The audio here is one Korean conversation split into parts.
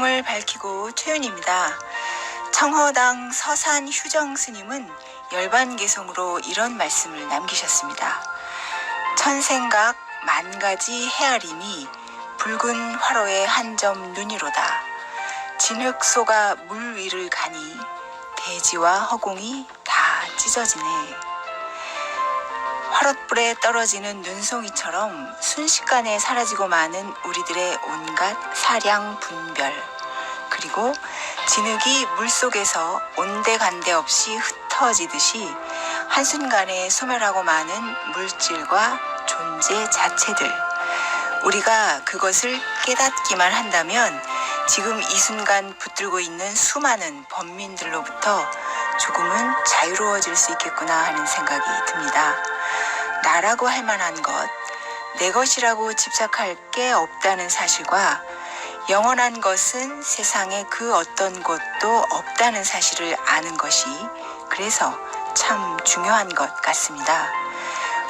무명을 밝히고 최윤입니다. 청허당 서산 휴정 스님은 열반개송으로 이런 말씀을 남기셨습니다. 천생각 만가지 헤아림이 붉은 화로의 한 점 눈이로다. 진흙소가 물 위를 가니 대지와 허공이 다 찢어지네. 화롯불에 떨어지는 눈송이처럼 순식간에 사라지고 마는 우리들의 온갖 사량 분별, 그리고 진흙이 물속에서 온데간데 없이 흩어지듯이 한순간에 소멸하고 마는 물질과 존재 자체들, 우리가 그것을 깨닫기만 한다면 지금 이 순간 붙들고 있는 수많은 범민들로부터 조금은 자유로워질 수 있겠구나 하는 생각이 듭니다. 나라고 할 만한 것, 내 것이라고 집착할 게 없다는 사실과 영원한 것은 세상에 그 어떤 것도 없다는 사실을 아는 것이 그래서 참 중요한 것 같습니다.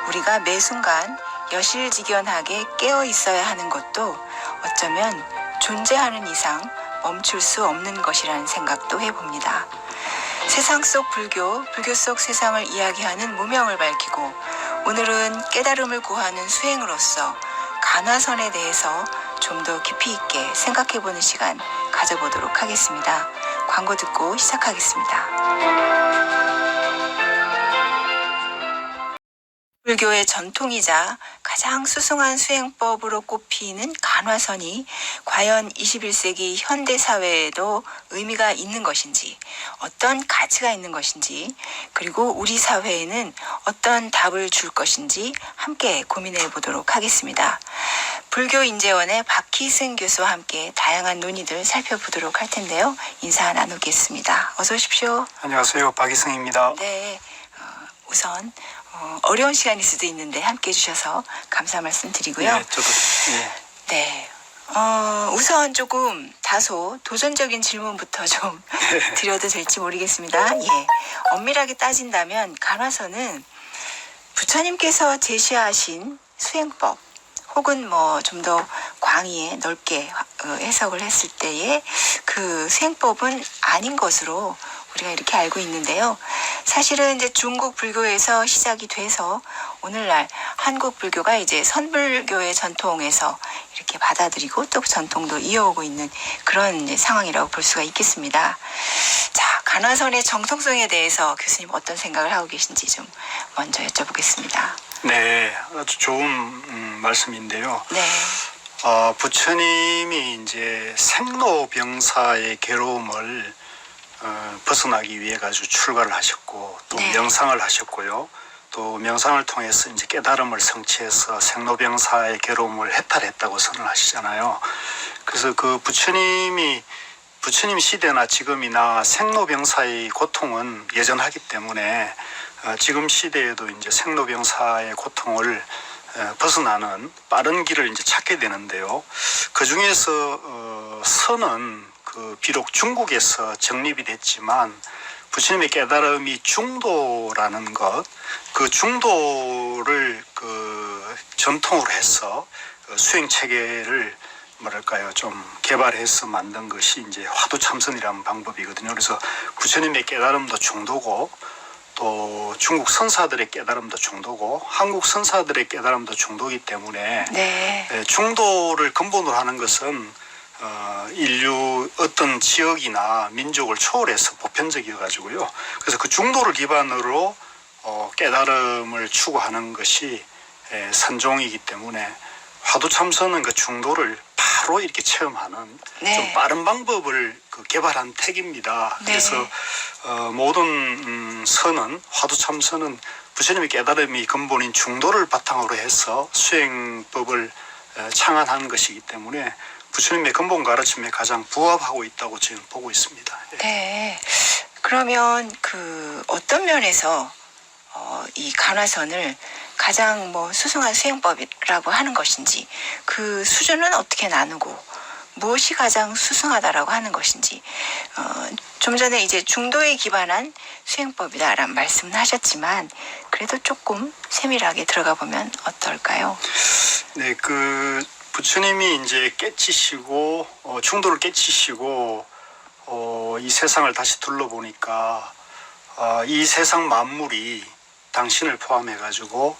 우리가 매 순간 여실직연하게 깨어 있어야 하는 것도 어쩌면 존재하는 이상 멈출 수 없는 것이라는 생각도 해봅니다. 세상 속 불교 속 세상을 이야기하는 무명을 밝히고 오늘은 깨달음을 구하는 수행으로서 간화선에 대해서 좀 더 깊이 있게 생각해보는 시간 가져보도록 하겠습니다. 광고 듣고 시작하겠습니다. 불교의 전통이자 가장 수승한 수행법으로 꼽히는 간화선이 과연 21세기 현대사회에도 의미가 있는 것인지, 어떤 가치가 있는 것인지, 그리고 우리 사회에는 어떤 답을 줄 것인지 함께 고민해 보도록 하겠습니다. 불교인재원의 박희승 교수와 함께 다양한 논의들 살펴보도록 할 텐데요. 인사 나누겠습니다. 어서 오십시오. 안녕하세요. 박희승입니다. 네, 우선 어려운 시간일 수도 있는데 함께 해주셔서 감사 말씀 드리고요. 네, 저도. 네. 우선 조금 다소 도전적인 질문부터 좀 드려도 될지 모르겠습니다. 예. 엄밀하게 따진다면 간화선은 부처님께서 제시하신 수행법 혹은 뭐 좀 더 광의에 넓게 해석을 했을 때의 그 수행법은 아닌 것으로 우리가 이렇게 알고 있는데요. 사실은 이제 중국 불교에서 시작이 돼서 오늘날 한국 불교가 이제 선불교의 전통에서 이렇게 받아들이고 또 전통도 이어오고 있는 그런 이제 상황이라고 볼 수가 있겠습니다. 자, 간화선의 정통성에 대해서 교수님 어떤 생각을 하고 계신지 좀 먼저 여쭤보겠습니다. 네, 아주 좋은 말씀인데요. 네. 부처님이 이제 생로병사의 괴로움을 벗어나기 위해 가지고 출가를 하셨고 또 네. 명상을 하셨고요. 또 명상을 통해서 이제 깨달음을 성취해서 생로병사의 괴로움을 해탈했다고 선언하시잖아요. 그래서 그 부처님 시대나 지금이나 생로병사의 고통은 여전하기 때문에 지금 시대에도 이제 생로병사의 고통을 벗어나는 빠른 길을 이제 찾게 되는데요. 그 중에서 선은 비록 중국에서 정립이 됐지만 부처님의 깨달음이 중도라는 것, 그 중도를 전통으로 해서 수행 체계를 좀 개발해서 만든 것이 이제 화두참선이라는 방법이거든요. 그래서 부처님의 깨달음도 중도고 또 중국 선사들의 깨달음도 중도고 한국 선사들의 깨달음도 중도이기 때문에 네. 중도를 근본으로 하는 것은 인류 어떤 지역이나 민족을 초월해서 보편적이어 가지고요. 그래서 그 중도를 기반으로 깨달음을 추구하는 것이 선종이기 때문에 화두참선은 그 중도를 바로 이렇게 체험하는 네. 좀 빠른 방법을 개발한 택입니다. 네. 그래서 모든 선은 화두참선은 부처님의 깨달음이 근본인 중도를 바탕으로 해서 수행법을 창안한 것이기 때문에 부처님의 근본 가르침에 가장 부합하고 있다고 저는 보고 있습니다. 네. 그러면 어떤 면에서 이 간화선을 가장 수승한 수행법이라고 하는 것인지, 그 수준은 어떻게 나누고 무엇이 가장 수승하다라고 하는 것인지, 좀 전에 이제 중도에 기반한 수행법이다라는 말씀을 하셨지만 그래도 조금 세밀하게 들어가 보면 어떨까요? 네, 부처님이 이제 깨치시고 충도를 깨치시고 이 세상을 다시 둘러보니까 이 세상 만물이 당신을 포함해 가지고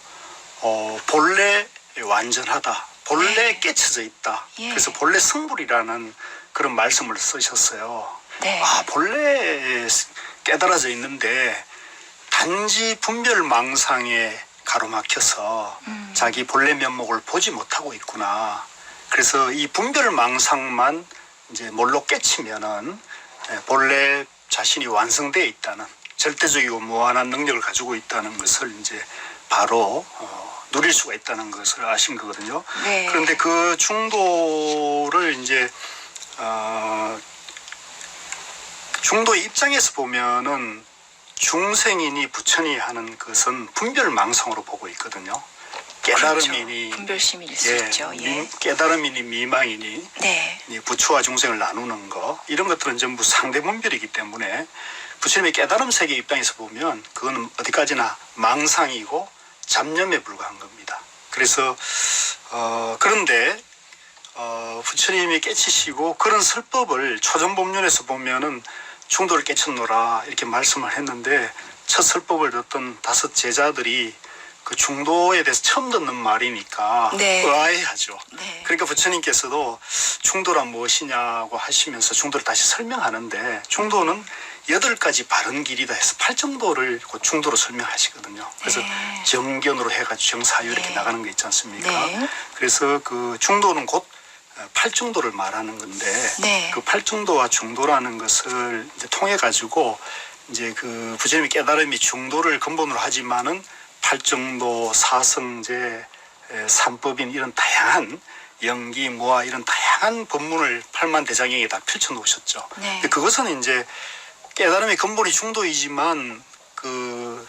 본래 완전하다, 본래 네. 깨쳐져 있다. 예. 그래서 본래 성불이라는 그런 말씀을 쓰셨어요. 네. 본래 깨달아져 있는데 단지 분별망상에 가로막혀서 자기 본래 면목을 보지 못하고 있구나. 그래서 이 분별망상만 이제 몰로 깨치면은 본래 자신이 완성되어 있다는, 절대적이고 무한한 능력을 가지고 있다는 것을 이제 바로 누릴 수가 있다는 것을 아신 거거든요. 네. 그런데 그 중도를 이제 중도의 입장에서 보면은 중생이니 부처니 하는 것은 분별망상으로 보고 있거든요. 깨달음이니 그렇죠. 분별심일 수 있죠. 예. 깨달음이니 미망이니 네. 이 부처와 중생을 나누는 거, 이런 것들은 전부 상대분별이기 때문에 부처님의 깨달음 세계 입장에서 보면 그건 어디까지나 망상이고 잡념에 불과한 겁니다. 그래서 그런데 부처님이 깨치시고 그런 설법을 초전법륜에서 보면은 중도를 깨쳤노라 이렇게 말씀을 했는데, 첫 설법을 듣던 5 제자들이 그 중도에 대해서 처음 듣는 말이니까 네. 의아해하죠. 네. 그러니까 부처님께서도 중도란 무엇이냐고 하시면서 중도를 다시 설명하는데, 중도는 8가지 바른 길이다 해서 8정도를 그 중도로 설명하시거든요. 그래서 네. 정견으로 해가지고 정사유 이렇게 네. 나가는 거 있지 않습니까? 네. 그래서 그 중도는 곧 8정도를 말하는 건데, 네. 그 8정도와 중도라는 것을 이제 통해 가지고 이제 그 부처님의 깨달음이 중도를 근본으로 하지만은 8정도, 사성제, 삼법인 이런 다양한 영기, 무아 이런 다양한 법문을 8만 대장경에 다 펼쳐 놓으셨죠. 네. 근데 그것은 이제 깨달음의 근본이 중도이지만 그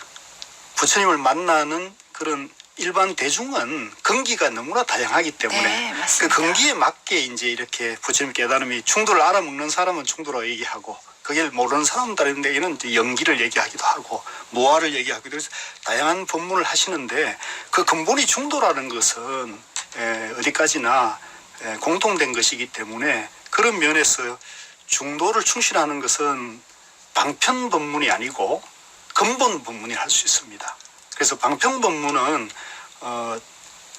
부처님을 만나는 그런 일반 대중은 근기가 너무나 다양하기 때문에 네, 그 맞습니다. 근기에 맞게 이제 이렇게 부처님 깨달음이 중도를 알아먹는 사람은 중도라고 얘기하고, 그걸 모르는 사람들에게는 이제 연기를 얘기하기도 하고 무아를 얘기하기도 해서 다양한 법문을 하시는데, 그 근본이 중도라는 것은 어디까지나 공통된 것이기 때문에 그런 면에서 중도를 충실하는 것은 방편 법문이 아니고 근본 법문이 할 수 있습니다. 그래서 방편 법문은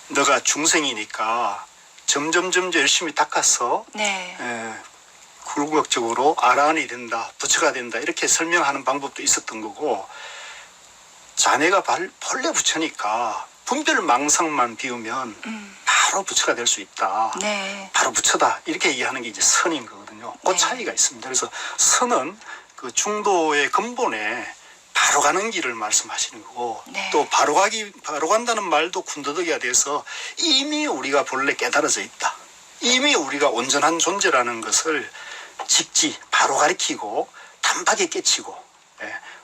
너가 중생이니까 점점 열심히 닦아서 네. 굴곡적으로 아라한이 된다, 부처가 된다 이렇게 설명하는 방법도 있었던 거고, 자네가 본래 부처니까 분별망상만 비우면 바로 부처가 될 수 있다. 네. 바로 부처다 이렇게 얘기하는 게 이제 선인 거거든요. 그 네. 차이가 있습니다. 그래서 선은 그 중도의 근본에 바로 가는 길을 말씀하시는 거고, 네. 또 바로 간다는 말도 군더더기가 돼서 이미 우리가 본래 깨달아져 있다, 이미 우리가 온전한 존재라는 것을 직지 바로 가리키고 단박에 깨치고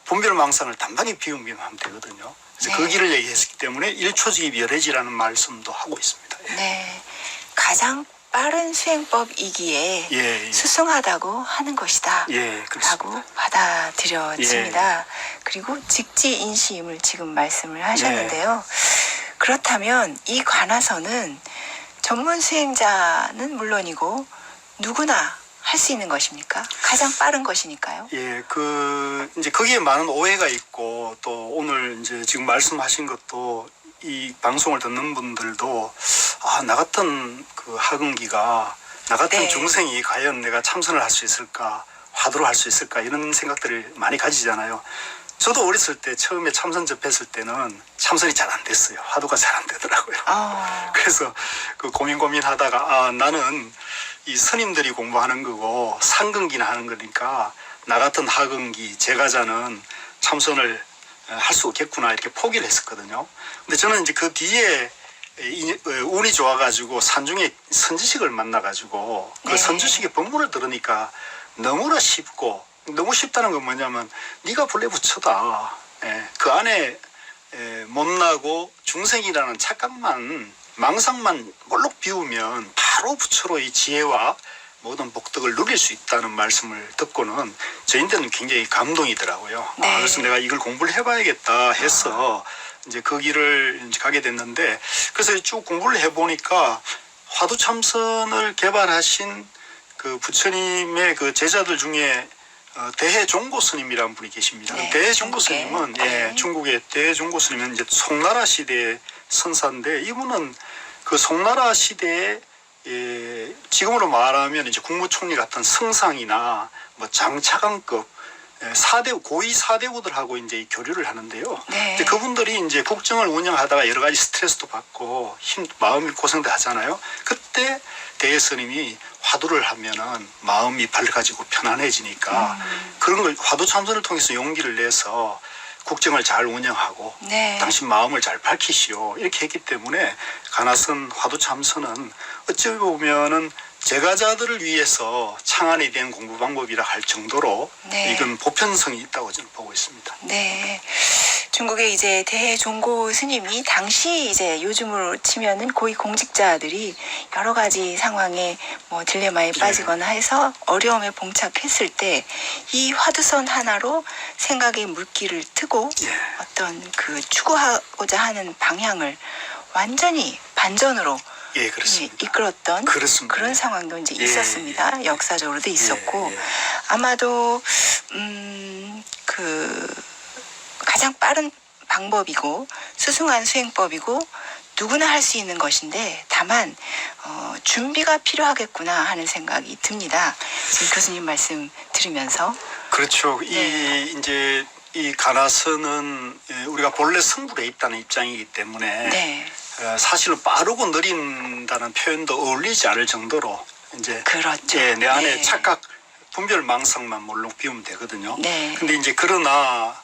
분별망상을 단박에 비우면 하면 되거든요. 그래서 네. 그 길을 얘기했기 때문에 일초직이 열애지라는 말씀도 하고 있습니다. 네. 가장 빠른 수행법이기에 예. 수승하다고 하는 것이다. 예, 그렇습니다. 라고 받아들여집니다. 그리고 직지인심을 지금 말씀을 하셨는데요. 그렇다면 이 관하서는 전문 수행자는 물론이고 누구나 할 수 있는 것입니까? 가장 빠른 것이니까요. 예, 이제 거기에 많은 오해가 있고, 또 오늘 이제 지금 말씀하신 것도 이 방송을 듣는 분들도 나 같은 그 학은기가, 나 같은 네. 중생이 과연 내가 참선을 할 수 있을까, 화두를 할 수 있을까 이런 생각들을 많이 가지잖아요. 저도 어렸을 때 처음에 참선 접했을 때는 참선이 잘 안 됐어요. 화두가 잘 안 되더라고요. 그래서 그 고민하다가 나는 이 스님들이 공부하는 거고 상근기나 하는 거니까 나 같은 하근기 제가자는 참선을 할 수 없겠구나 이렇게 포기를 했었거든요. 근데 저는 이제 그 뒤에 운이 좋아가지고 산중에 선지식을 만나가지고 그 네. 선지식의 법문을 들으니까 너무나 쉽고, 너무 쉽다는 건 뭐냐면 네가 본래 부처다. 그 안에 못나고 중생이라는 착각만, 망상만 몰록 비우면 바로 부처로 이 지혜와 모든 복덕을 누릴 수 있다는 말씀을 듣고는 저희한테는 굉장히 감동이더라고요. 네. 그래서 내가 이걸 공부를 해봐야겠다 해서 이제 그 길을 이제 가게 됐는데, 그래서 쭉 공부를 해보니까 화두참선을 개발하신 그 부처님의 그 제자들 중에 대해종고 스님이라는 분이 계십니다. 네, 대해종고 스님은 네. 중국의 대해종고 스님은 이제 송나라 시대의 선사인데, 이분은 그 송나라 시대에 지금으로 말하면 이제 국무총리 같은 성상이나 뭐 장차관급 고위 사대부들하고 이제 교류를 하는데요. 네. 이제 그분들이 이제 국정을 운영하다가 여러 가지 스트레스도 받고 마음이 고생도 하잖아요. 그때 대해 스님이 화두를 하면은 마음이 밝아지고 편안해지니까 그런 걸 화두 참선을 통해서 용기를 내서 국정을 잘 운영하고 네. 당신 마음을 잘 밝히시오 이렇게 했기 때문에 가나선 화두 참선은 어찌 보면은 제가자들을 위해서 창안이 된 공부 방법이라 할 정도로 네. 이건 보편성이 있다고 저는 보고 있습니다. 네. 중국의 이제 대종고 스님이 당시 이제 요즘으로 치면은 고위 공직자들이 여러 가지 상황에 뭐 딜레마에 빠지거나 해서 어려움에 봉착했을 때 이 화두선 하나로 생각의 물길을 트고 어떤 그 추구하고자 하는 방향을 완전히 반전으로 예, 그렇습니다. 이끌었던 그렇습니다. 그런 상황도 이제 있었습니다. 역사적으로도 있었고 예. 아마도 그 가장 빠른 방법이고 수승한 수행법이고 누구나 할 수 있는 것인데 다만 준비가 필요하겠구나 하는 생각이 듭니다. 지금 교수님 말씀 들으면서 그렇죠. 네. 이제 이 가나선은 우리가 본래 성불에 있다는 입장이기 때문에 네. 사실은 빠르고 느린다는 표현도 어울리지 않을 정도로 이제 그렇죠. 내 안에 네. 착각, 분별 망상만 몰록 비우면 되거든요. 네. 근데 이제 그러나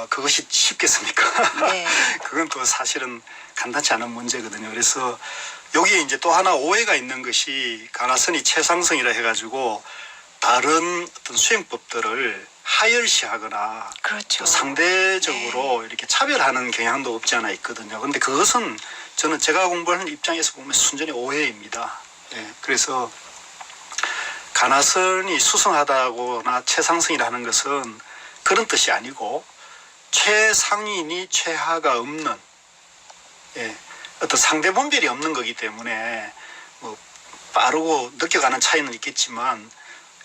그것이 쉽겠습니까? 네. 그건 또 사실은 간단치 않은 문제거든요. 그래서 여기에 이제 또 하나 오해가 있는 것이 가나선이 최상승이라 해가지고 다른 어떤 수행법들을 하열시하거나 그렇죠. 또 상대적으로 이렇게 차별하는 경향도 없지 않아 있거든요. 그런데 그것은 저는 제가 공부하는 입장에서 보면 순전히 오해입니다. 그래서 가나선이 수승하다거나 최상승이라는 것은 그런 뜻이 아니고 최상인이 최하가 없는 어떤 상대 분별이 없는 거기 때문에 뭐 빠르고 느껴가는 차이는 있겠지만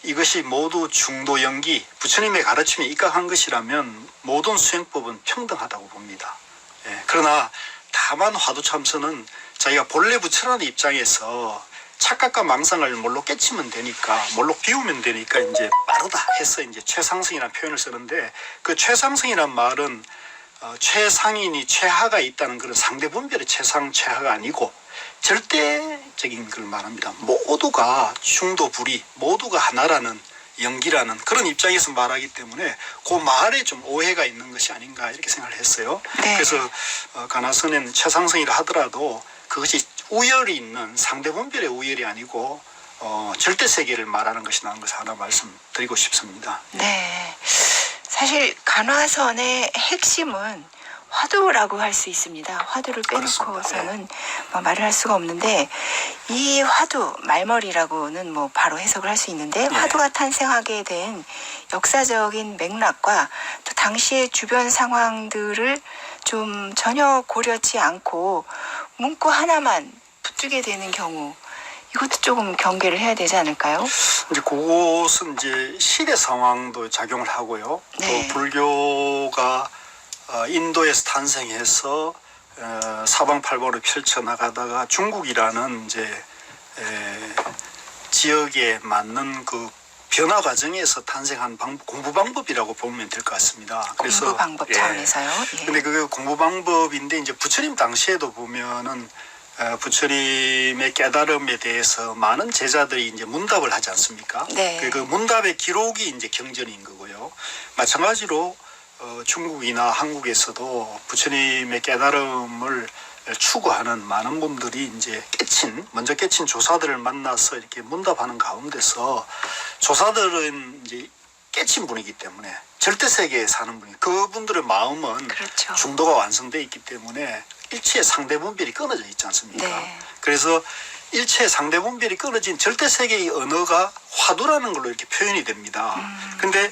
이것이 모두 중도 연기, 부처님의 가르침에 입각한 것이라면 모든 수행법은 평등하다고 봅니다. 그러나 다만 화두참선은 자기가 본래 부처라는 입장에서 착각과 망상을 뭘로 깨치면 되니까, 뭘로 비우면 되니까 이제 빠르다 해서 이제 최상승이라는 표현을 쓰는데, 그 최상승이란 말은 최상인이 최하가 있다는 그런 상대 분별의 최상 최하가 아니고 절대적인 걸 말합니다. 모두가 중도 불이, 모두가 하나라는 연기라는 그런 입장에서 말하기 때문에 그 말에 좀 오해가 있는 것이 아닌가 이렇게 생각을 했어요. 네. 그래서 가나선은 최상승이라 하더라도 그것이 우열이 있는 상대 분별의 우열이 아니고 절대 세계를 말하는 것이라는 것을 하나 말씀드리고 싶습니다. 네. 사실 간화선의 핵심은 화두라고 할 수 있습니다. 화두를 빼놓고서는 뭐 말을 할 수가 없는데 이 화두 말머리라고는 뭐 바로 해석을 할 수 있는데 화두가 탄생하게 된 역사적인 맥락과 또 당시의 주변 상황들을 좀 전혀 고려치 않고 문구 하나만 붙들게 되는 경우 이것도 조금 경계를 해야 되지 않을까요? 이제 그것은 이제 시대 상황도 작용을 하고요. 네. 또 불교가 인도에서 탄생해서 사방팔방으로 펼쳐나가다가 중국이라는 이제 지역에 맞는 그 변화 과정에서 탄생한 공부 방법이라고 보면 될 것 같습니다. 그래서 공부 방법 차원에서요. 근데 그게 공부 방법인데 이제 부처님 당시에도 보면은 부처님의 깨달음에 대해서 많은 제자들이 이제 문답을 하지 않습니까? 네. 그 문답의 기록이 이제 경전인 거고요. 마찬가지로 중국이나 한국에서도 부처님의 깨달음을 추구하는 많은 분들이 이제 먼저 깨친 조사들을 만나서 이렇게 문답하는 가운데서 조사들은 이제 깨친 분이기 때문에 절대 세계에 사는 분이 그분들의 마음은 그렇죠. 중도가 완성되어 있기 때문에 일체의 상대 분별이 끊어져 있지 않습니까? 네. 그래서 일체의 상대 분별이 끊어진 절대 세계의 언어가 화두라는 걸로 이렇게 표현이 됩니다. 근데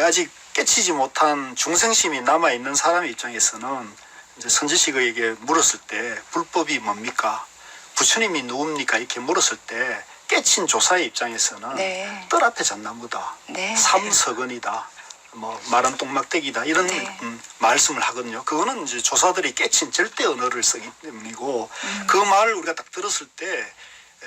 아직 깨치지 못한 중생심이 남아 있는 사람의 입장에서는 이제 선지식에게 물었을 때 불법이 뭡니까? 부처님이 누굽니까 이렇게 물었을 때 깨친 조사의 입장에서는 네. 뜰 앞에 잣나무다, 네. 삼석은이다, 뭐 마른 똥막대기다 이런 네. 말씀을 하거든요. 그거는 이제 조사들이 깨친 절대 언어를 쓰기 때문이고 그 말을 우리가 딱 들었을 때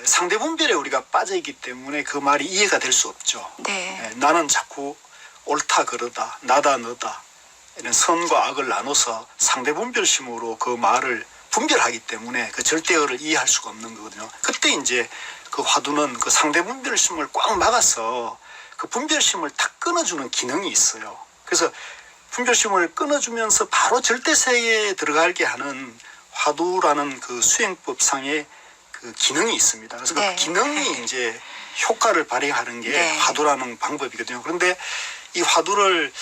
상대 분별에 우리가 빠져 있기 때문에 그 말이 이해가 될 수 없죠. 네. 나는 자꾸 옳다 그러다, 나다 너다 이런 선과 악을 나눠서 상대 분별심으로 그 말을 분별하기 때문에 그 절대어를 이해할 수가 없는 거거든요. 그때 이제 그 화두는 그 상대 분별심을 꽉 막아서 그 분별심을 탁 끊어주는 기능이 있어요. 그래서 분별심을 끊어주면서 바로 절대세계에 들어가게 하는 화두라는 그 수행법상의 그 기능이 있습니다. 그래서 네. 그 기능이 이제 효과를 발휘하는 게 네. 화두라는 방법이거든요. 그런데 이 화두를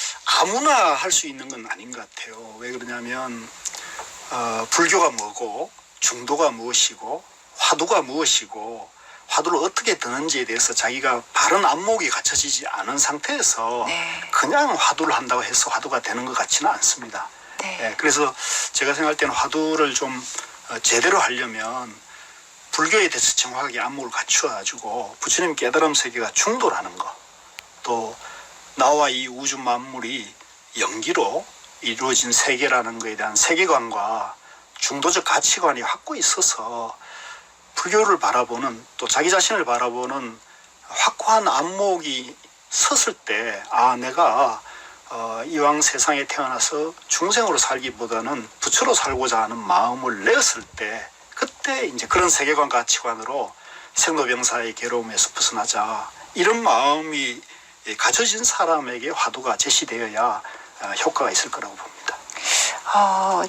아무나 할 수 있는 건 아닌 것 같아요. 왜 그러냐면 불교가 뭐고 중도가 무엇이고 화두가 무엇이고 화두를 어떻게 드는지에 대해서 자기가 바른 안목이 갖춰지지 않은 상태에서 네. 그냥 화두를 한다고 해서 화두가 되는 것 같지는 않습니다. 네. 예, 그래서 제가 생각할 때는 화두를 좀 제대로 하려면 불교에 대해서 정확하게 안목을 갖추어가지고 부처님 깨달음 세계가 중도라는 거, 또 나와 이 우주 만물이 연기로 이루어진 세계라는 것에 대한 세계관과 중도적 가치관이 확고히 있어서 불교를 바라보는 또 자기 자신을 바라보는 확고한 안목이 섰을 때 내가 이왕 세상에 태어나서 중생으로 살기보다는 부처로 살고자 하는 마음을 내었을 때 그때 이제 그런 세계관 가치관으로 생로병사의 괴로움에서 벗어나자 이런 마음이 가져진 사람에게 화두가 제시되어야 효과가 있을 거라고 봅니다.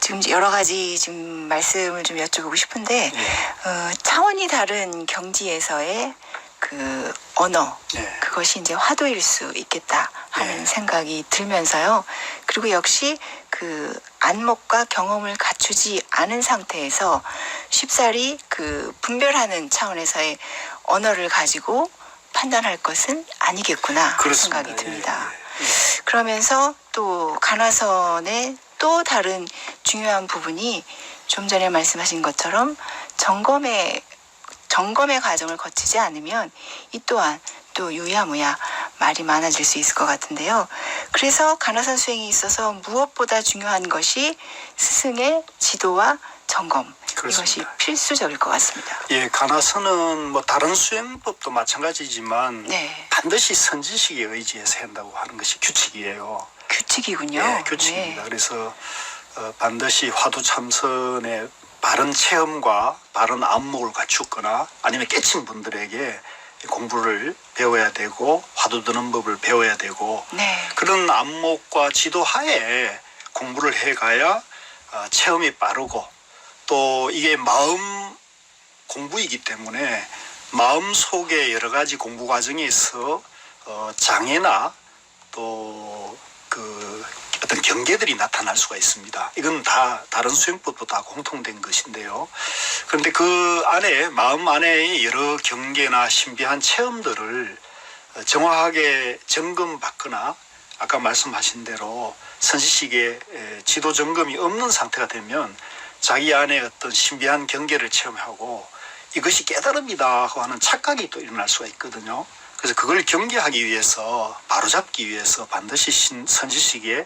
지금 여러 가지 지금 말씀을 좀 여쭤보고 싶은데 차원이 다른 경지에서의 그 언어 그것이 이제 화두일 수 있겠다 하는 생각이 들면서요. 그리고 역시 그 안목과 경험을 갖추지 않은 상태에서 쉽사리 그 분별하는 차원에서의 언어를 가지고 판단할 것은 아니겠구나 하는 생각이 듭니다. 그러면서 또 가나선의 또 다른 중요한 부분이 좀 전에 말씀하신 것처럼 점검의 과정을 거치지 않으면 이 또한 또 유야무야 말이 많아질 수 있을 것 같은데요. 그래서 가나선 수행에 있어서 무엇보다 중요한 것이 스승의 지도와 점검. 그렇습니다. 이것이 필수적일 것 같습니다. 예, 가나선은 뭐 다른 수행법도 마찬가지지만 반드시 선지식에 의지해서 한다고 하는 것이 규칙이에요. 규칙이군요. 예, 규칙입니다. 그래서 반드시 화두 참선의 바른 체험과 바른 안목을 갖추거나 아니면 깨친 분들에게 공부를 배워야 되고 화두 드는 법을 배워야 되고 그런 안목과 지도하에 공부를 해가야 체험이 빠르고 또 이게 마음 공부이기 때문에 마음 속에 여러 가지 공부 과정에서 장애나 또 그 어떤 경계들이 나타날 수가 있습니다. 이건 다 다른 수행법도 다 공통된 것인데요. 그런데 그 안에 마음 안에 여러 경계나 신비한 체험들을 정확하게 점검받거나 아까 말씀하신 대로 선지식의 지도 점검이 없는 상태가 되면 자기 안에 어떤 신비한 경계를 체험하고 이것이 깨달음이다 하는 착각이 또 일어날 수가 있거든요. 그래서 그걸 경계하기 위해서 바로잡기 위해서 반드시 선지식의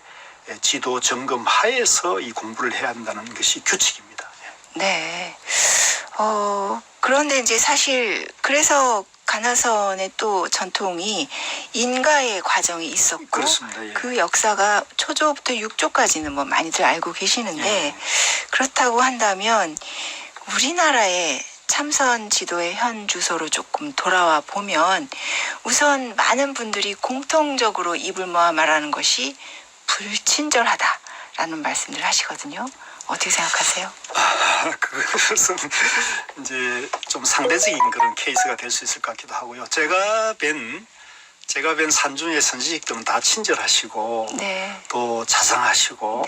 지도 점검 하에서 이 공부를 해야 한다는 것이 규칙입니다. 네. 그런데 이제 사실 그래서 가나선의 또 전통이 인가의 과정이 있었고 그렇습니다. 예. 그 역사가 초조부터 육조까지는 뭐 많이들 알고 계시는데 그렇다고 한다면 우리나라의 참선 지도의 현 주소로 조금 돌아와 보면 우선 많은 분들이 공통적으로 입을 모아 말하는 것이 불친절하다라는 말씀을 하시거든요. 어떻게 생각하세요? 그것은 이제 좀 상대적인 그런 케이스가 될 수 있을 것 같기도 하고요. 제가 뵌 산중의 선지식들은 다 친절하시고 또 자상하시고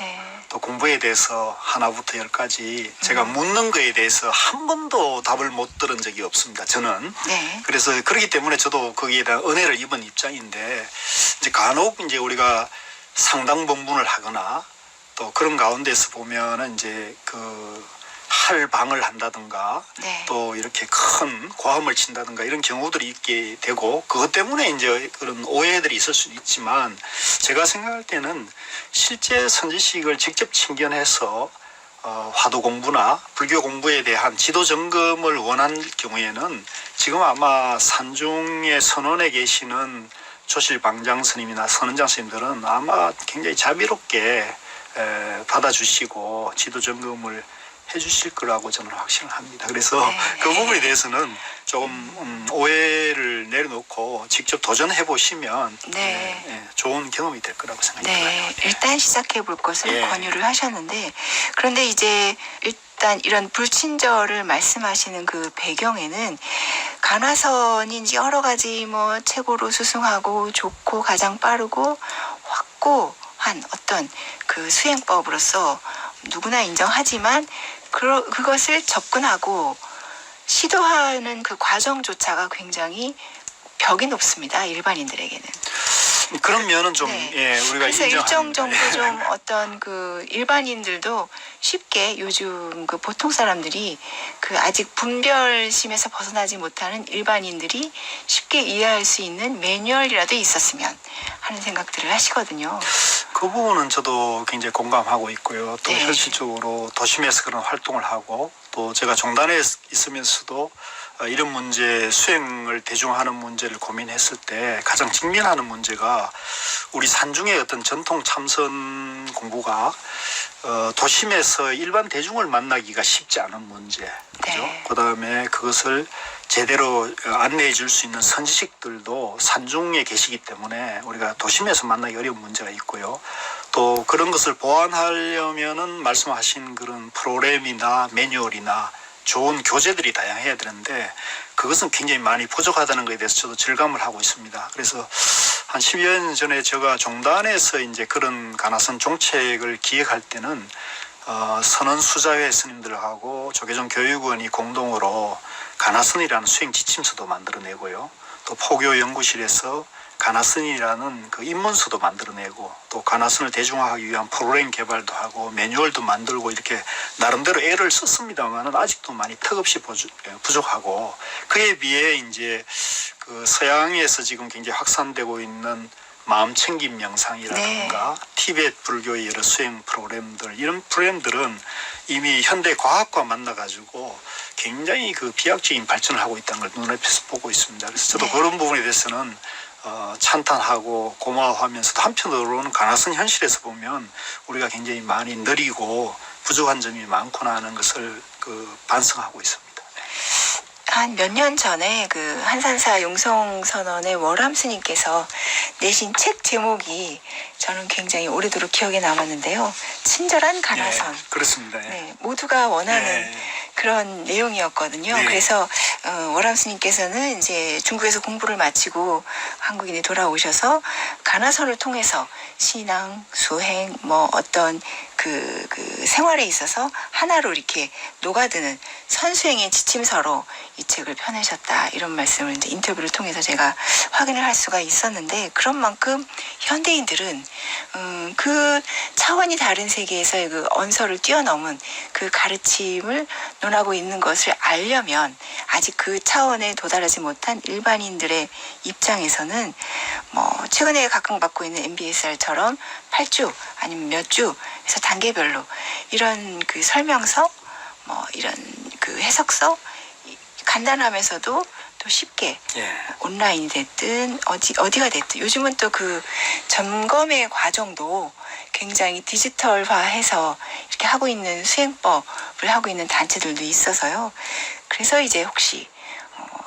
또 공부에 대해서 하나부터 열까지 제가 묻는 거에 대해서 한 번도 답을 못 들은 적이 없습니다. 저는. 그래서 그렇기 때문에 저도 거기에 대한 은혜를 입은 입장인데 이제 간혹 이제 우리가 상당 본문을 하거나 또 그런 가운데서 보면은 이제 그 할방을 한다든가 네. 또 이렇게 큰 고함을 친다든가 이런 경우들이 있게 되고 그것 때문에 이제 그런 오해들이 있을 수도 있지만 제가 생각할 때는 실제 선지식을 직접 친견해서 화두 공부나 불교 공부에 대한 지도 점검을 원할 경우에는 지금 아마 산중의 선원에 계시는 조실 방장 스님이나 선원장 스님들은 아마 굉장히 자비롭게 받아주시고 지도 점검을 해주실 거라고 저는 확신을 합니다. 그래서 네. 그 부분에 대해서는 조금 오해를 내려놓고 직접 도전해 보시면 네. 좋은 경험이 될 거라고 생각합니다. 네, 일단 시작해 볼 것을 예. 권유를 하셨는데, 그런데 이제 일단 이런 불친절을 말씀하시는 그 배경에는 간화선이 이제 여러 가지 뭐 최고로 수승하고 좋고 가장 빠르고 확고한 어떤 그 수행법으로서 누구나 인정하지만 그것을 접근하고 시도하는 그 과정조차가 굉장히 벽이 높습니다. 일반인들에게는. 그런 면은 좀 네. 우리가 그래서 일정 인정합니다. 정도 좀 어떤 그 일반인들도 쉽게 요즘 그 보통 사람들이 그 아직 분별심에서 벗어나지 못하는 일반인들이 쉽게 이해할 수 있는 매뉴얼이라도 있었으면 하는 생각들을 하시거든요. 그 부분은 저도 굉장히 공감하고 있고요. 또 네. 현실적으로 도심에서 그런 활동을 하고 또 제가 종단에 있으면서도 이런 문제 수행을 대중화하는 문제를 고민했을 때 가장 직면하는 문제가 우리 산중의 어떤 전통 참선 공부가 도심에서 일반 대중을 만나기가 쉽지 않은 문제. 그죠? 네. 그다음에 그것을 제대로 안내해 줄 수 있는 선지식들도 산중에 계시기 때문에 우리가 도심에서 만나기 어려운 문제가 있고요. 또 그런 것을 보완하려면은 말씀하신 그런 프로그램이나 매뉴얼이나 좋은 교재들이 다양해야 되는데 그것은 굉장히 많이 부족하다는 것에 대해서 저도 절감을 하고 있습니다. 그래서 한 10여 년 전에 제가 종단에서 이제 그런 가나선 종책을 기획할 때는 선언수자회 스님들하고 조계종 교육원이 공동으로 가나선이라는 수행 지침서도 만들어내고요. 또 포교연구실에서 가나선이라는 그 입문서도 만들어내고 또 가나선을 대중화하기 위한 프로그램 개발도 하고 매뉴얼도 만들고 이렇게 나름대로 애를 썼습니다만은 아직도 많이 턱없이 부족하고 그에 비해 이제 그 서양에서 지금 굉장히 확산되고 있는 마음챙김 명상이라든가 티베트 불교의 여러 수행 프로그램들 이런 프로그램들은 이미 현대 과학과 만나가지고 굉장히 그 비약적인 발전을 하고 있다는 걸 눈앞에서 보고 있습니다. 그래서 저도 그런 부분에 대해서는 찬탄하고 고마워하면서도 한편으로는 가나선 현실에서 보면 우리가 굉장히 많이 느리고 부족한 점이 많구나 하는 것을 그 반성하고 있습니다. 한 몇 년 전에 그 한산사 용성선언의 월암 스님께서 내신 책 제목이 저는 굉장히 오래도록 기억에 남았는데요. 친절한 가나선. 예, 그렇습니다. 예. 네, 모두가 원하는 그런 내용이었거든요. 네. 그래서 월암 스님께서는 이제 중국에서 공부를 마치고 한국인에 돌아오셔서 가나선을 통해서 신앙, 수행, 뭐 어떤 그 생활에 있어서 하나로 이렇게 녹아드는 선수행의 지침서로 이 책을 펴내셨다. 이런 말씀을 이제 인터뷰를 통해서 제가 확인을 할 수가 있었는데 그런 만큼 현대인들은 그 차원이 다른 세계에서의 그 언서를 뛰어넘은 그 가르침을 논하고 있는 것을 알려면 아직 그 차원에 도달하지 못한 일반인들의 입장에서는 뭐 최근에 각광받고 있는 MBSR처럼 8주 아니면 몇 주 해서 단계별로 이런 그 설명서 뭐 이런 그 해석서 간단하면서도 또 쉽게 온라인이 됐든 어디가 됐든 요즘은 또 그 점검의 과정도 굉장히 디지털화해서 이렇게 하고 있는 수행법을 하고 있는 단체들도 있어서요. 그래서 이제 혹시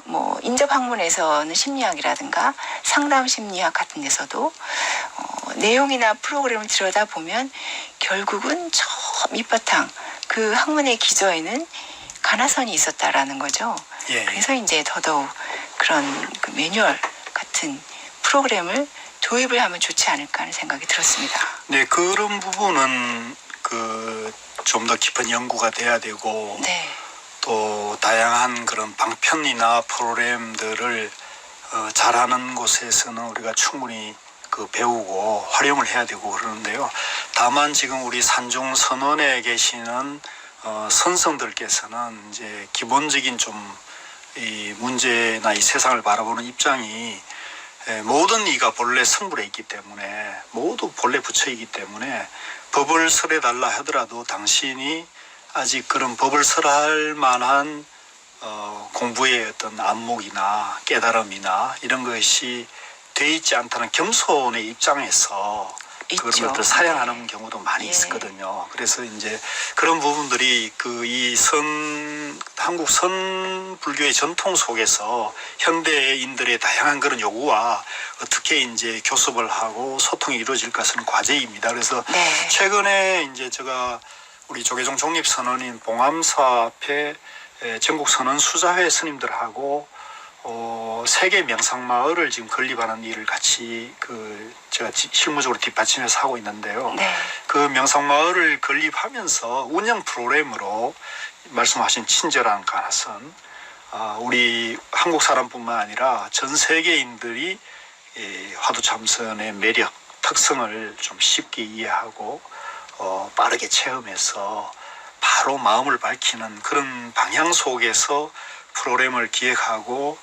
뭐 인접 학문에서는 심리학이라든가 상담 심리학 같은 데서도 내용이나 프로그램을 들여다보면 결국은 저 밑바탕 그 학문의 기저에는 가나선이 있었다라는 거죠. 예. 그래서 이제 더더욱 그런 그 매뉴얼 같은 프로그램을 도입을 하면 좋지 않을까 하는 생각이 들었습니다. 네, 그런 부분은 그 좀 더 깊은 연구가 돼야 되고 네. 또 다양한 그런 방편이나 프로그램들을 잘하는 곳에서는 우리가 충분히 그 배우고 활용을 해야 되고 그러는데요. 다만 지금 우리 산중 선원에 계시는 선성들께서는 이제 기본적인 좀 이 문제나 이 세상을 바라보는 입장이 모든 이가 본래 성불에 있기 때문에 모두 본래 부처이기 때문에 법을 설해달라 하더라도 당신이 아직 그런 법을 설할 만한 공부의 어떤 안목이나 깨달음이나 이런 것이 돼 있지 않다는 겸손의 입장에서 그런 있죠. 것들 사양하는 경우도 많이 예. 있거든요. 그래서 이제 그런 부분들이 그 이 한국 선불교의 전통 속에서 현대인들의 다양한 그런 요구와 어떻게 이제 교섭을 하고 소통이 이루어질 것은 과제입니다. 그래서 네. 최근에 이제 제가 우리 조계종 독립선언인 봉암사 앞에 전국 선언 수자회 스님들하고 세계 명상마을을 지금 건립하는 일을 같이 제가 실무적으로 뒷받침해서 하고 있는데요. 네. 그 명상마을을 건립하면서 운영 프로그램으로 말씀하신 친절한 가나선 우리 한국 사람뿐만 아니라 전 세계인들이 화두참선의 매력, 특성을 좀 쉽게 이해하고 빠르게 체험해서 바로 마음을 밝히는 그런 방향 속에서 프로그램을 기획하고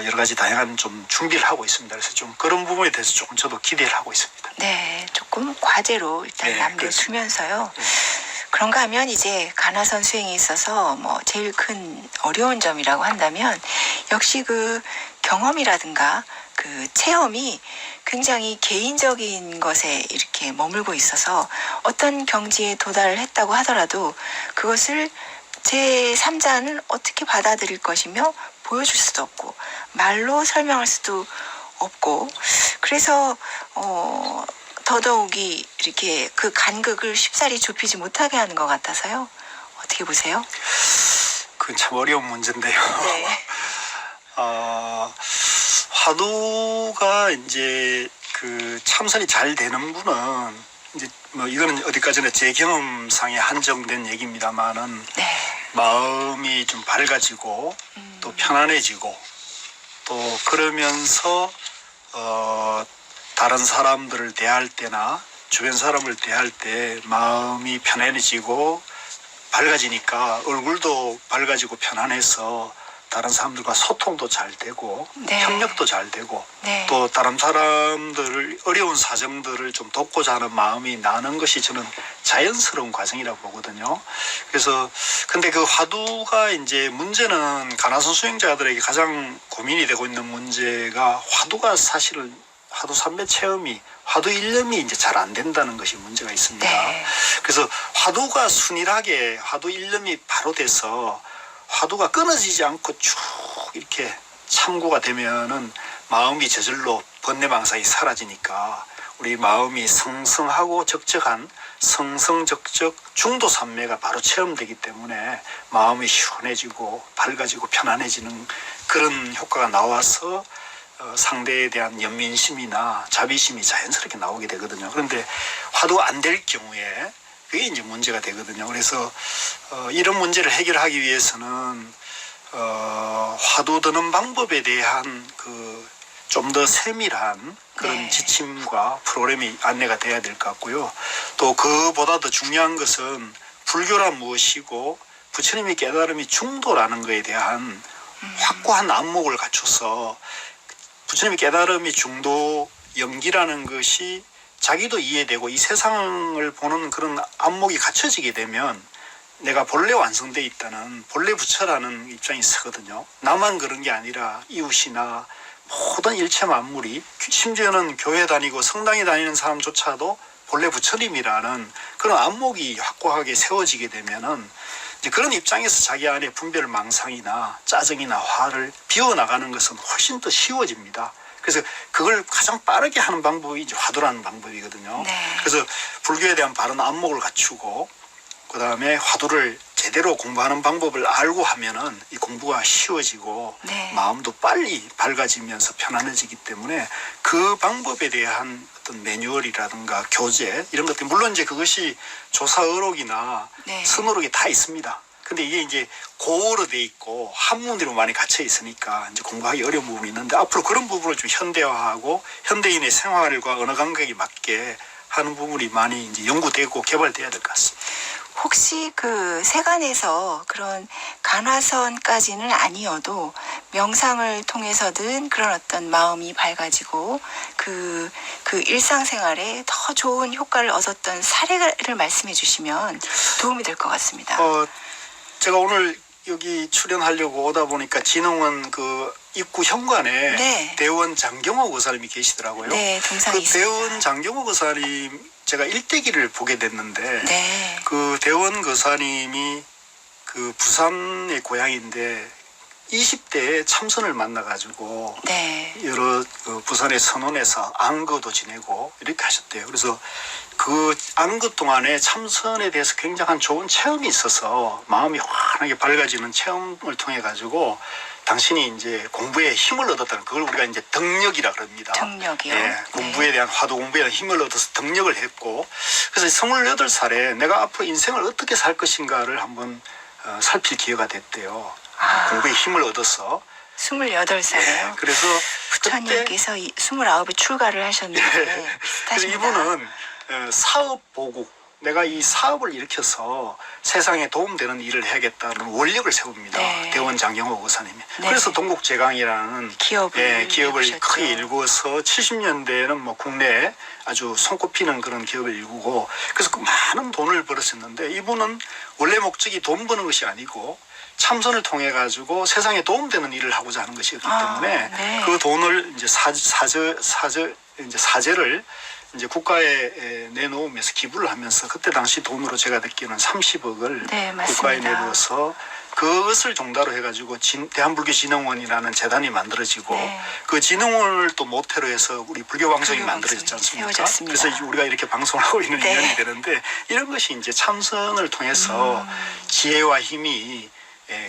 여러 가지 다양한 좀 준비를 하고 있습니다. 그래서 좀 그런 부분에 대해서 조금 저도 기대를 하고 있습니다. 네, 조금 과제로 일단 네, 남겨두면서요. 네. 그런가 하면 이제 가나선 수행에 있어서 뭐 제일 큰 어려운 점이라고 한다면 역시 그 경험이라든가 그 체험이 굉장히 개인적인 것에 이렇게 머물고 있어서 어떤 경지에 도달을 했다고 하더라도 그것을 제3자는 어떻게 받아들일 것이며 보여줄 수도 없고 말로 설명할 수도 없고 그래서 더더욱이 이렇게 그 간극을 쉽사리 좁히지 못하게 하는 것 같아서요. 어떻게 보세요? 그건 참 어려운 문제인데요. 네. 화두가 이제 그 참선이 잘 되는 분은 이제 뭐 이거는 어디까지나 제 경험상에 한정된 얘기입니다만은 네. 마음이 좀 밝아지고 또 편안해지고 또 그러면서 다른 사람들을 대할 때나 주변 사람을 대할 때 마음이 편안해지고 밝아지니까 얼굴도 밝아지고 편안해서 다른 사람들과 소통도 잘 되고 네. 협력도 잘 되고 네. 또 다른 사람들을 어려운 사정들을 좀 돕고자 하는 마음이 나는 것이 저는 자연스러운 과정이라고 보거든요. 그래서 근데 그 화두가 이제 문제는 가나선 수행자들에게 가장 고민이 되고 있는 문제가 화두가 사실은 화두 삼매 체험이 화두 일념이 이제 잘 안 된다는 것이 문제가 있습니다. 네. 그래서 화두가 순일하게 화두 일념이 바로 돼서 화두가 끊어지지 않고 쭉 이렇게 참고가 되면은 마음이 저절로 번뇌망상이 사라지니까 우리 마음이 성성하고 적적한 성성적적 중도삼매가 바로 체험되기 때문에 마음이 시원해지고 밝아지고 편안해지는 그런 효과가 나와서 상대에 대한 연민심이나 자비심이 자연스럽게 나오게 되거든요. 그런데 화두가 안 될 경우에 그게 이제 문제가 되거든요. 그래서 이런 문제를 해결하기 위해서는 화두 드는 방법에 대한 그 좀 더 세밀한 그런 네. 지침과 프로그램이 안내가 돼야 될 것 같고요. 또 그보다 더 중요한 것은 불교란 무엇이고 부처님의 깨달음이 중도라는 것에 대한 확고한 안목을 갖춰서 부처님의 깨달음이 중도 영기라는 것이 자기도 이해되고 이 세상을 보는 그런 안목이 갖춰지게 되면 내가 본래 완성되어 있다는 본래 부처라는 입장이 서거든요. 나만 그런 게 아니라 이웃이나 모든 일체 만물이 심지어는 교회 다니고 성당에 다니는 사람조차도 본래 부처님이라는 그런 안목이 확고하게 세워지게 되면은 이제 그런 입장에서 자기 안에 분별 망상이나 짜증이나 화를 비워나가는 것은 훨씬 더 쉬워집니다. 그래서 그걸 가장 빠르게 하는 방법이 이제 화두라는 방법이거든요. 네. 그래서 불교에 대한 바른 안목을 갖추고 그 다음에 화두를 제대로 공부하는 방법을 알고 하면은 이 공부가 쉬워지고 네. 마음도 빨리 밝아지면서 편안해지기 때문에 그 방법에 대한 어떤 매뉴얼이라든가 교재 이런 것들 물론 이제 그것이 조사의록이나 네. 선어록이 다 있습니다. 근데 이게 이제 고어로 돼 있고 한문으로 많이 갇혀 있으니까 이제 공부하기 어려운 부분이 있는데 앞으로 그런 부분을 좀 현대화하고 현대인의 생활과 언어 감각에 맞게 하는 부분이 많이 이제 연구되고 개발돼야 될 것 같습니다. 혹시 그 세간에서 그런 간화선까지는 아니어도 명상을 통해서든 그런 어떤 마음이 밝아지고 그 일상생활에 더 좋은 효과를 얻었던 사례를 말씀해 주시면 도움이 될 것 같습니다. 제가 오늘 여기 출연하려고 오다 보니까 진흥원 그 입구 현관에 네. 대원 장경호 의사님이 계시더라고요. 네, 동상이 그 있습니다. 대원 장경호 의사님 제가 일대기를 보게 됐는데 네. 그 대원 의사님이 그 부산의 고향인데 20대에 참선을 만나가지고 네. 여러 부산의 선원에서 안거도 지내고 이렇게 하셨대요. 그래서 그 안거 동안에 참선에 대해서 굉장한 좋은 체험이 있어서 마음이 환하게 밝아지는 체험을 통해 가지고 당신이 이제 공부에 힘을 얻었다는 그걸 우리가 이제 덕력이라 그럽니다. 덕력이요? 예, 공부에 대한 화두 공부에 대한 힘을 얻어서 덕력을 했고 그래서 28살에 내가 앞으로 인생을 어떻게 살 것인가를 한번 살필 기회가 됐대요. 공부에 힘을 얻어서 28살이에요. 그래서 부처님께서 29에 출가를 하셨는데 그래서 비슷하십니다. 이분은 사업 보국 내가 이 사업을 일으켜서 세상에 도움되는 일을 해야겠다는 원력을 세웁니다. 네. 대원 장경호 의사님이. 네. 그래서 동국제강이라는 기업을 이루셨죠. 크게 일구어서 70년대에는 뭐 국내에 아주 손꼽히는 그런 기업을 일구고 그래서 그 많은 돈을 벌었었는데 이분은 원래 목적이 돈 버는 것이 아니고 참선을 통해 가지고 세상에 도움되는 일을 하고자 하는 것이었기 때문에 네. 그 돈을 이제 사제를 이제 국가에 내놓으면서 기부를 하면서 그때 당시 돈으로 제가 듣기로는 30억을 네, 맞습니다. 국가에 내놓아서 그것을 종다로 해가지고 대한불교진흥원이라는 재단이 만들어지고 네. 그 진흥원을 또 모태로 해서 우리 불교방송이 불교방송이 만들어졌지 않습니까? 세워졌습니다. 그래서 우리가 이렇게 방송을 하고 있는 네. 인연이 되는데 이런 것이 이제 참선을 통해서 지혜와 힘이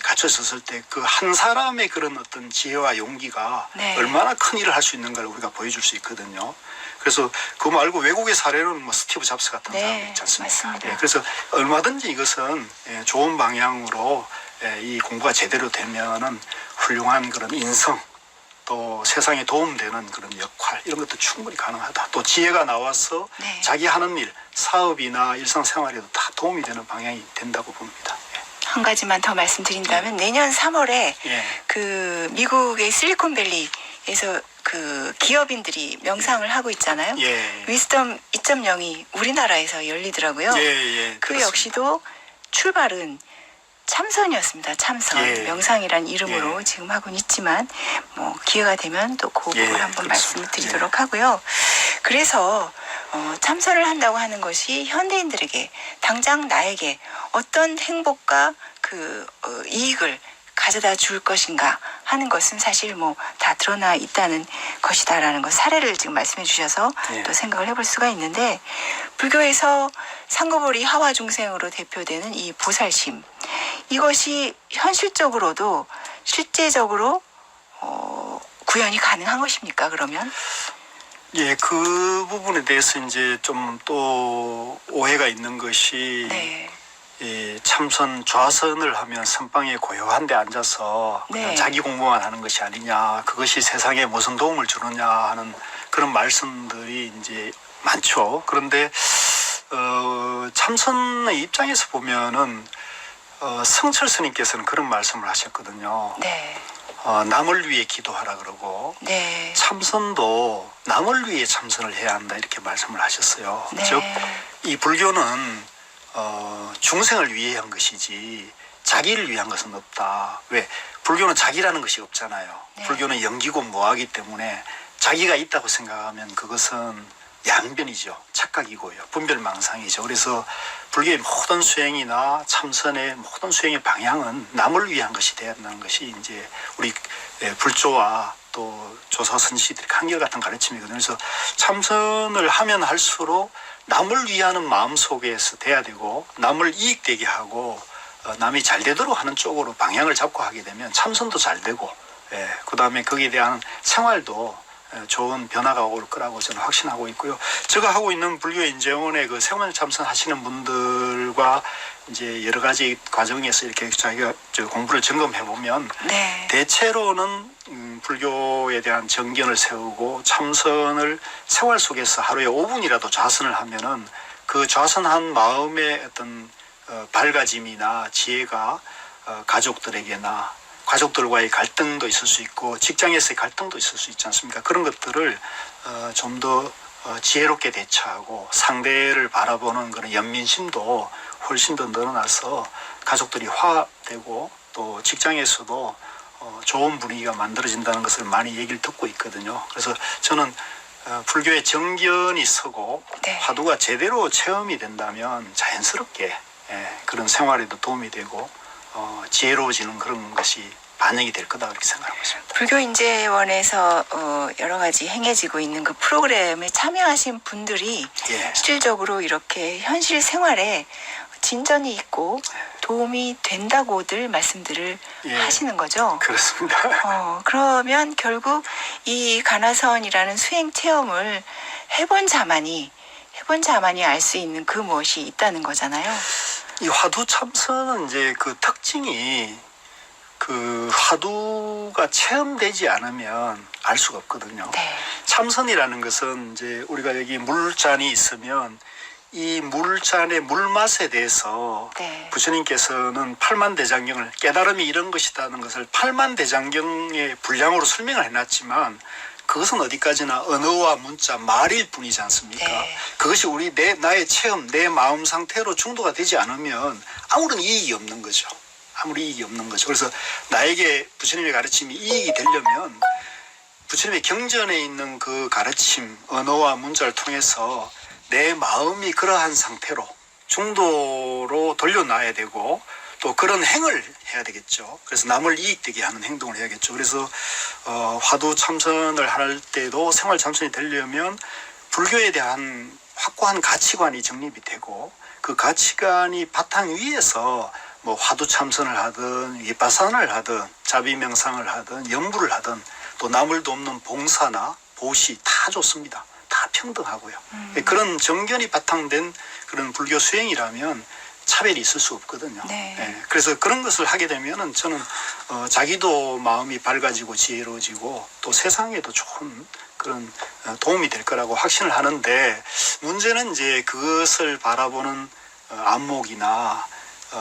갖춰졌을 때 그 한 사람의 그런 어떤 지혜와 용기가 네. 얼마나 큰 일을 할 수 있는가를 우리가 보여줄 수 있거든요. 그래서 그거 말고 외국의 사례로는 뭐 스티브 잡스 같은 네, 사람이 있지 않습니까? 맞습니다. 그래서 얼마든지 이것은 좋은 방향으로 이 공부가 제대로 되면은 훌륭한 그런 인성 또 세상에 도움되는 그런 역할 이런 것도 충분히 가능하다. 또 지혜가 나와서 네. 자기 하는 일 사업이나 일상생활에도 다 도움이 되는 방향이 된다고 봅니다. 한 가지만 더 말씀드린다면 내년 3월에 예. 그 미국의 실리콘밸리에서 그 기업인들이 명상을 하고 있잖아요. 예. 위스덤 2.0이 우리나라에서 열리더라고요. 예, 그 그렇습니다. 역시도 출발은 참선이었습니다. 참선. 예. 명상이란 이름으로 예. 지금 하고는 있지만 뭐 기회가 되면 또 그 부분 예, 한번 그렇습니다. 말씀을 드리도록 하고요. 그래서 참선을 한다고 하는 것이 현대인들에게 당장 나에게 어떤 행복과 그 이익을 가져다 줄 것인가 하는 것은 사실 뭐 다 드러나 있다는 것이다라는 것 사례를 지금 말씀해 주셔서 예. 또 생각을 해볼 수가 있는데 불교에서 상거보리 하화 중생으로 대표되는 이 보살심 이것이 현실적으로도 실제적으로 구현이 가능한 것입니까 그러면? 예, 그 부분에 대해서 이제 좀 또 오해가 있는 것이 네. 이 참선 좌선을 하면 선방에 고요한 데 앉아서 그냥 네. 자기 공부만 하는 것이 아니냐 그것이 세상에 무슨 도움을 주느냐 하는 그런 말씀들이 이제 많죠. 그런데 참선의 입장에서 보면은 성철 스님께서는 그런 말씀을 하셨거든요. 네. 남을 위해 기도하라 그러고 네. 참선도 남을 위해 참선을 해야 한다 이렇게 말씀을 하셨어요. 네. 즉 이 불교는 중생을 위해 한 것이지 자기를 위한 것은 없다. 왜? 불교는 자기라는 것이 없잖아요. 네. 불교는 영기고 무하기 때문에 자기가 있다고 생각하면 그것은 양변이죠. 착각이고요. 분별망상이죠. 그래서 불교의 모든 수행이나 참선의 모든 수행의 방향은 남을 위한 것이 되어야 한다는 것이 이제 우리 불조와 또 조사 선지들의 한결같은 가르침이거든요. 그래서 참선을 하면 할수록 남을 위하는 마음 속에서 돼야 되고 남을 이익되게 하고 남이 잘 되도록 하는 쪽으로 방향을 잡고 하게 되면 참선도 잘 되고 그 다음에 거기에 대한 생활도 좋은 변화가 올 거라고 저는 확신하고 있고요. 제가 하고 있는 불교 인재원의 그 생활 참선하시는 분들과 이제 여러 가지 과정에서 이렇게 자기가 공부를 점검해 보면 네. 대체로는 불교에 대한 정견을 세우고 참선을 생활 속에서 하루에 5분이라도 좌선을 하면은 그 좌선한 마음의 어떤 밝아짐이나 지혜가 가족들에게나 가족들과의 갈등도 있을 수 있고 직장에서의 갈등도 있을 수 있지 않습니까? 그런 것들을 좀 더 지혜롭게 대처하고 상대를 바라보는 그런 연민심도 훨씬 더 늘어나서 가족들이 화합되고 또 직장에서도 좋은 분위기가 만들어진다는 것을 많이 얘기를 듣고 있거든요. 그래서 저는 불교의 정견이 서고 네. 화두가 제대로 체험이 된다면 자연스럽게 그런 생활에도 도움이 되고 지혜로워지는 그런 것이 반영이 될 거다 그렇게 생각하고 있습니다. 불교인재원에서 여러 가지 행해지고 있는 그 프로그램에 참여하신 분들이 예. 실질적으로 이렇게 현실 생활에 진전이 있고 도움이 된다고들 말씀들을 예. 하시는 거죠. 그렇습니다. 그러면 결국 이 가나선이라는 수행 체험을 해본 자만이 알 수 있는 그 무엇이 있다는 거잖아요. 이 화두 참선은 이제 그 특징이 그 화두가 체험되지 않으면 알 수가 없거든요. 네. 참선이라는 것은 이제 우리가 여기 물잔이 있으면 이 물잔의 물맛에 대해서 네. 부처님께서는 팔만대장경을 깨달음이 이런 것이라는 것을 팔만대장경의 분량으로 설명을 해놨지만 그것은 어디까지나 언어와 문자, 말일 뿐이지 않습니까? 네. 그것이 나의 체험, 내 마음 상태로 중도가 되지 않으면 아무런 이익이 없는 거죠. 아무리 이익이 없는 거죠. 그래서 나에게 부처님의 가르침이 이익이 되려면 부처님의 경전에 있는 그 가르침, 언어와 문자를 통해서 내 마음이 그러한 상태로 중도로 돌려놔야 되고 또 그런 행을 해야 되겠죠. 그래서 남을 이익되게 하는 행동을 해야겠죠. 그래서 화두 참선을 할 때도 생활 참선이 되려면 불교에 대한 확고한 가치관이 정립이 되고 그 가치관이 바탕 위에서 뭐 화두 참선을 하든 위파사나를 하든 자비명상을 하든 연부를 하든 또 남을 돕는 봉사나 보시 다 좋습니다. 다 평등하고요. 그런 정견이 바탕된 그런 불교 수행이라면 차별이 있을 수 없거든요. 네. 예, 그래서 그런 것을 하게 되면은 저는 자기도 마음이 밝아지고 지혜로워지고 또 세상에도 좋은 그런 도움이 될 거라고 확신을 하는데 문제는 이제 그것을 바라보는 안목이나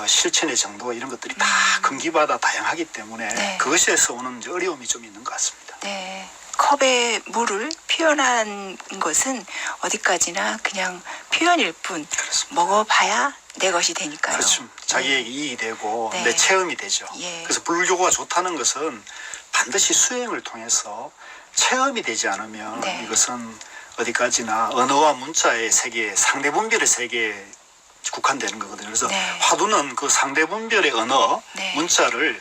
실천의 정도 이런 것들이 다 금기마다 다양하기 때문에 네. 그것에서 오는 이제 어려움이 좀 있는 것 같습니다. 네. 컵에 물을 표현한 것은 어디까지나 그냥 표현일 뿐 그렇습니다. 먹어봐야 내 것이 되니까요. 그렇죠. 자기에게 이익이 되고 네. 내 체험이 되죠. 예. 그래서 불교가 좋다는 것은 반드시 수행을 통해서 체험이 되지 않으면 네. 이것은 어디까지나 언어와 문자의 세계, 상대분별의 세계에 국한되는 거거든요. 그래서 네. 화두는 그 상대분별의 언어, 네. 문자를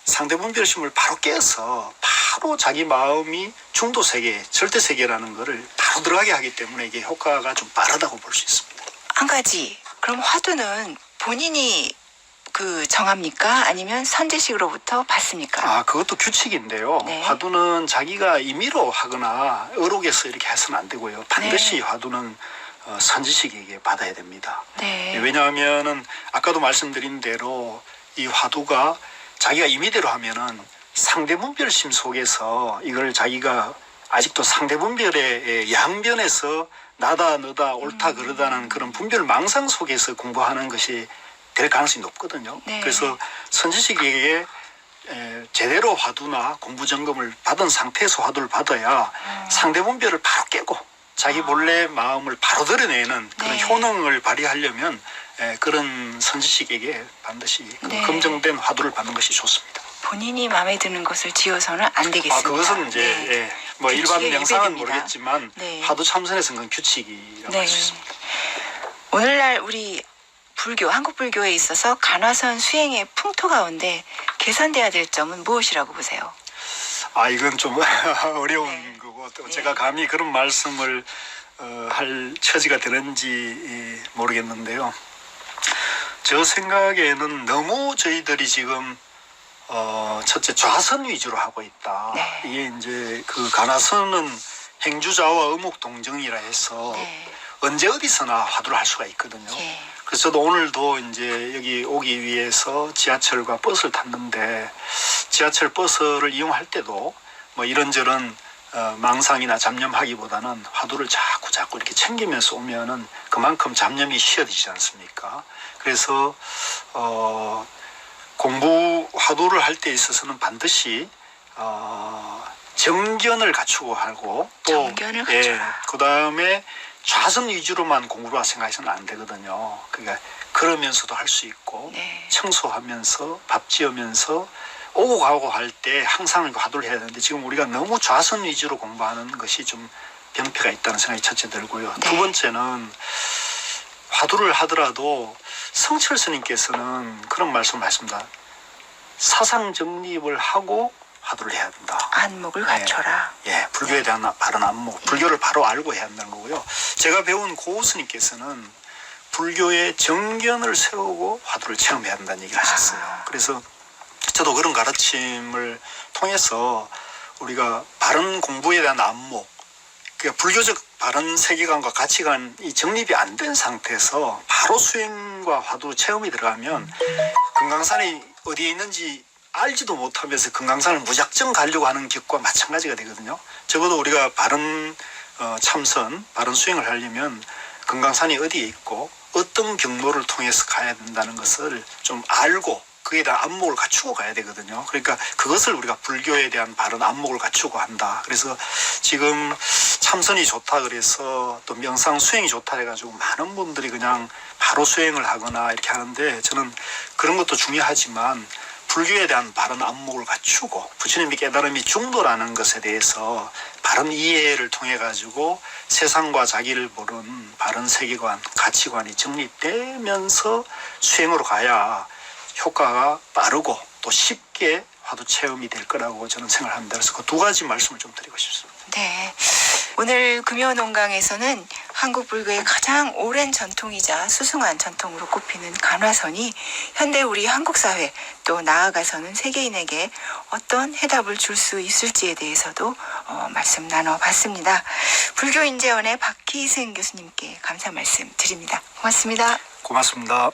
상대분별심을 바로 깨서 바로 자기 마음이 중도세계, 절대세계라는 거를 바로 들어가게 하기 때문에 이게 효과가 좀 빠르다고 볼 수 있습니다. 한 가지. 그럼 화두는 본인이 정합니까? 아니면 선지식으로부터 받습니까? 그것도 규칙인데요. 네. 화두는 자기가 임의로 하거나 의록에서 이렇게 해서는 안 되고요. 반드시 네. 화두는 선지식에게 받아야 됩니다. 네. 왜냐하면은 아까도 말씀드린 대로 이 화두가 자기가 임의대로 하면은 상대분별심 속에서 이걸 자기가 아직도 상대분별의 양변에서 나다 너다 옳다 그러다는 그런 분별 망상 속에서 공부하는 것이 될 가능성이 높거든요. 네. 그래서 선지식에게 제대로 화두나 공부 점검을 받은 상태에서 화두를 받아야 상대분별을 바로 깨고 자기 본래 마음을 바로 드러내는 그런 네. 효능을 발휘하려면 그런 선지식에게 반드시 그 네. 검증된 화두를 받는 것이 좋습니다. 본인이 마음에 드는 것을 지어서는 안 되겠습니다. 그것은 이제 네. 뭐 일반 규칙에 명상은 예배됩니다. 모르겠지만 네. 화두 참선에서는 그건 규칙이라고 네. 할 수 있습니다. 오늘날 우리 한국 불교에 있어서 간화선 수행의 풍토 가운데 개선돼야 될 점은 무엇이라고 보세요? 이건 좀 어려운 네. 거고 또 네. 제가 감히 그런 말씀을 할 처지가 되는지 모르겠는데요. 저 생각에는 너무 저희들이 지금 첫째 좌선 위주로 하고 있다. 네. 이게 이제 그 간화선은 행주자와 의목동정이라 해서 네. 언제 어디서나 화두를 할 수가 있거든요. 예. 그래서 저도 오늘도 이제 여기 오기 위해서 지하철과 버스를 탔는데 지하철 버스를 이용할 때도 뭐 이런저런 망상이나 잡념하기보다는 화두를 자꾸 이렇게 챙기면서 오면은 그만큼 잡념이 쉬어지지 않습니까? 그래서 공부 화두를 할 때 있어서는 반드시 정견을 갖추고 하고 또 정견을 갖춰라. 그 다음에 좌선 위주로만 공부를 생각해서는 안 되거든요. 그러니까 걸으면서도 할 수 있고 네. 청소하면서 밥 지으면서 오고 가고 할 때 항상 화두를 해야 되는데 지금 우리가 너무 좌선 위주로 공부하는 것이 좀 병폐가 있다는 생각이 첫째 들고요. 네. 두 번째는 화두를 하더라도 성철 스님께서는 그런 말씀을 하십니다. 사상 정립을 하고 화두를 해야 된다. 안목을 갖춰라. 예, 불교에 대한 바른 안목, 불교를 바로 알고 해야 한다는 거고요. 제가 배운 고 스님께서는 불교의 정견을 세우고 화두를 체험해야 한다는 얘기를 하셨어요. 그래서 저도 그런 가르침을 통해서 우리가 바른 공부에 대한 안목, 그러니까 불교적 바른 세계관과 가치관이 정립이 안 된 상태에서 바로 수행과 화두 체험이 들어가면 금강산이 어디에 있는지 알지도 못하면서 금강산을 무작정 가려고 하는 격과 마찬가지가 되거든요. 적어도 우리가 바른 참선, 바른 수행을 하려면 금강산이 어디에 있고 어떤 경로를 통해서 가야 된다는 것을 좀 알고 그에 대한 안목을 갖추고 가야 되거든요. 그러니까 그것을 우리가 불교에 대한 바른 안목을 갖추고 한다. 그래서 지금 참선이 좋다 그래서 또 명상 수행이 좋다 해가지고 많은 분들이 그냥 바로 수행을 하거나 이렇게 하는데 저는 그런 것도 중요하지만 불교에 대한 바른 안목을 갖추고 부처님의 깨달음이 중도라는 것에 대해서 바른 이해를 통해 가지고 세상과 자기를 보는 바른 세계관, 가치관이 정립되면서 수행으로 가야 효과가 빠르고 또 쉽게 화두 체험이 될 거라고 저는 생각합니다. 그래서 그 두 가지 말씀을 좀 드리고 싶습니다. 네. 오늘 금요농강에서는 한국 불교의 가장 오랜 전통이자 수승한 전통으로 꼽히는 간화선이 현대 우리 한국 사회 또 나아가서는 세계인에게 어떤 해답을 줄 수 있을지에 대해서도 말씀 나눠봤습니다. 불교인재원의 박희생 교수님께 감사 말씀 드립니다. 고맙습니다. 고맙습니다.